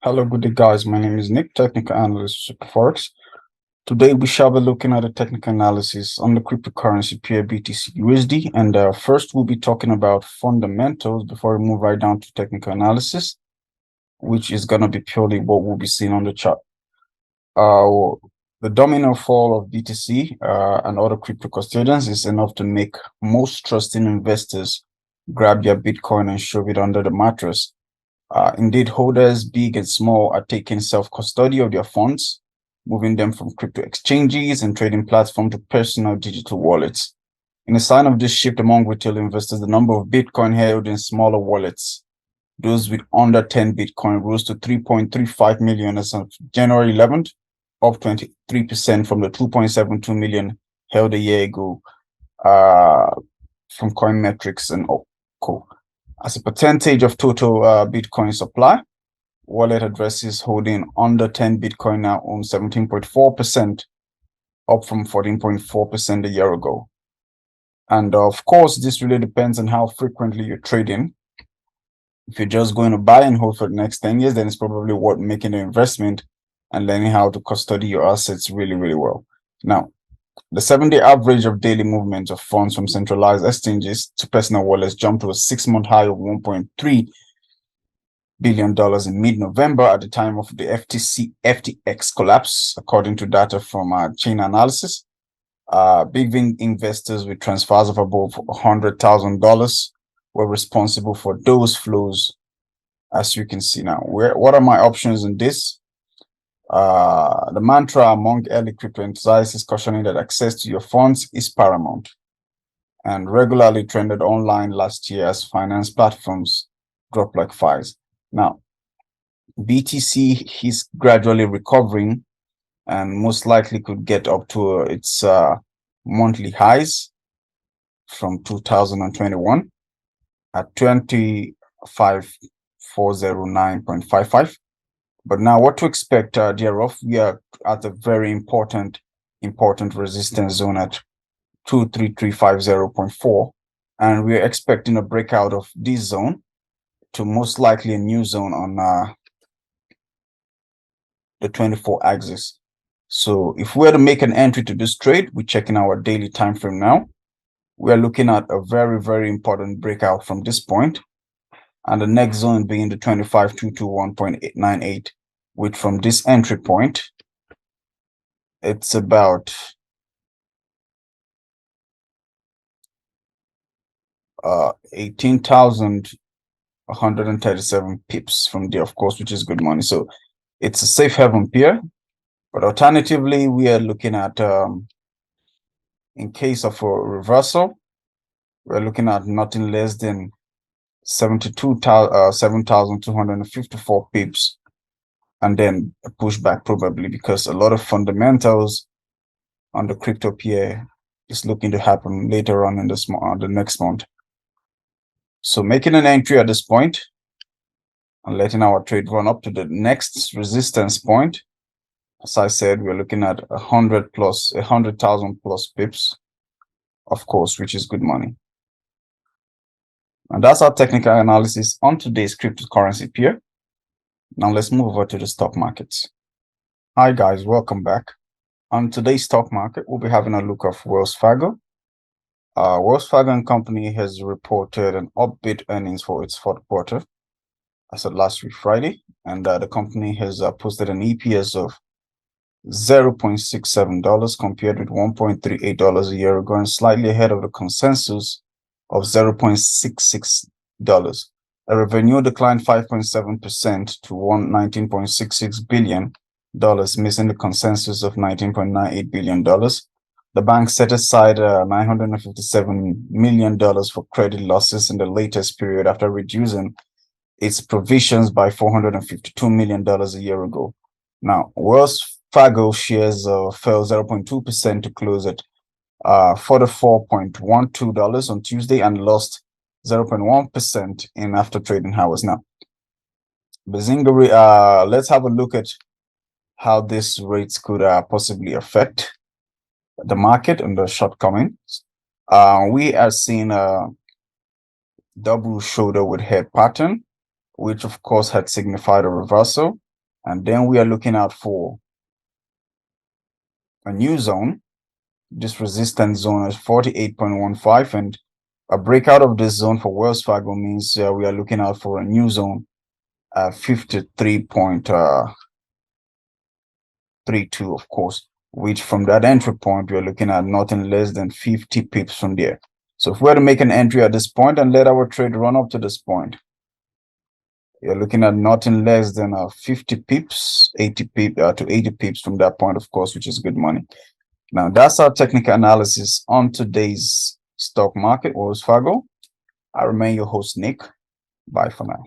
Hello, good day, guys. My name is Nick, technical analyst, SuperForex. Today, we shall be looking at a technical analysis on the cryptocurrency pair BTC USD. And first, we'll be talking about fundamentals before we move right down to technical analysis, which is going to be purely what we'll be seeing on the chart. The domino fall of BTC and other crypto custodians is enough to make most trusting investors grab their Bitcoin and shove it under the mattress. Indeed, holders, big and small, are taking self-custody of their funds, moving them from crypto exchanges and trading platforms to personal digital wallets. In a sign of this shift among retail investors, the number of Bitcoin held in smaller wallets, those with under 10 Bitcoin, rose to 3.35 million as of January 11th, up 23% from the 2.72 million held a year ago from Coinmetrics and Co. As a percentage of total Bitcoin supply, wallet addresses holding under 10 Bitcoin now own 17.4%, up from 14.4% a year ago. And of course, this really depends on how frequently you're trading. If you're just going to buy and hold for the next 10 years, then it's probably worth making the investment and learning how to custody your assets really, really well. Now, the 7-day average of daily movement of funds from centralized exchanges to personal wallets jumped to a 6-month high of $1.3 billion in mid-November at the time of the FTX collapse, according to data from Chain Analysis. Big investors with transfers of above $100,000 were responsible for those flows, as you can see now. What are my options in this? The mantra among early crypto enthusiasts is cautioning that access to your funds is paramount and regularly trended online last year as finance platforms dropped like flies. Now, BTC is gradually recovering and most likely could get up to its monthly highs from 2021 at 25,409.55. But now what to expect thereof? We are at a very important resistance zone at 23350.4. And we're expecting a breakout of this zone to most likely a new zone on the 24 axis. So if we were to make an entry to this trade, we're checking our daily time frame now. We are looking at a very, very important breakout from this point. And the next zone being the 25,221.98, which from this entry point, it's about 18,137 pips from there, of course, which is good money. So it's a safe haven pair. But alternatively, we are looking at, in case of a reversal, we're looking at nothing less than 7,254 pips, and then a pushback probably because a lot of fundamentals on the crypto pair is looking to happen later on in this the next month. So making an entry at this point and letting our trade run up to the next resistance point. As I said, we're looking at 100,000 plus pips, of course, which is good money. And that's our technical analysis on today's cryptocurrency pair. Now let's move over to the stock markets. Hi guys, welcome back. On today's stock market, we'll be having a look of Wells Fargo. Wells Fargo and Company has reported an upbeat earnings for its fourth quarter, as of last week Friday, and the company has posted an EPS of $0.67 compared with $1.38 a year ago, and slightly ahead of the consensus of $0.66. A revenue declined 5.7% to $19.66 billion, missing the consensus of $19.98 billion. The bank set aside $957 million for credit losses in the latest period after reducing its provisions by $452 million a year ago. Now, Wells Fargo shares fell 0.2% to close at $44.12 on Tuesday and lost 0.1% in after trading hours. Now, Bazingari, let's have a look at how these rates could possibly affect the market and the shortcomings. We are seeing a double shoulder with head pattern, which of course had signified a reversal. And then we are looking out for a new zone. This resistance zone is 48.15, and a breakout of this zone for Wells Fargo means we are looking out for a new zone at 53.32, of course, which from that entry point, we are looking at nothing less than 50 pips from there. So if we were to make an entry at this point and let our trade run up to this point, you're looking at nothing less than 50 pips, 80 pips to 80 pips from that point, of course, which is good money. Now, that's our technical analysis on today's stock market, Wells Fargo. I remain your host, Nick. Bye for now.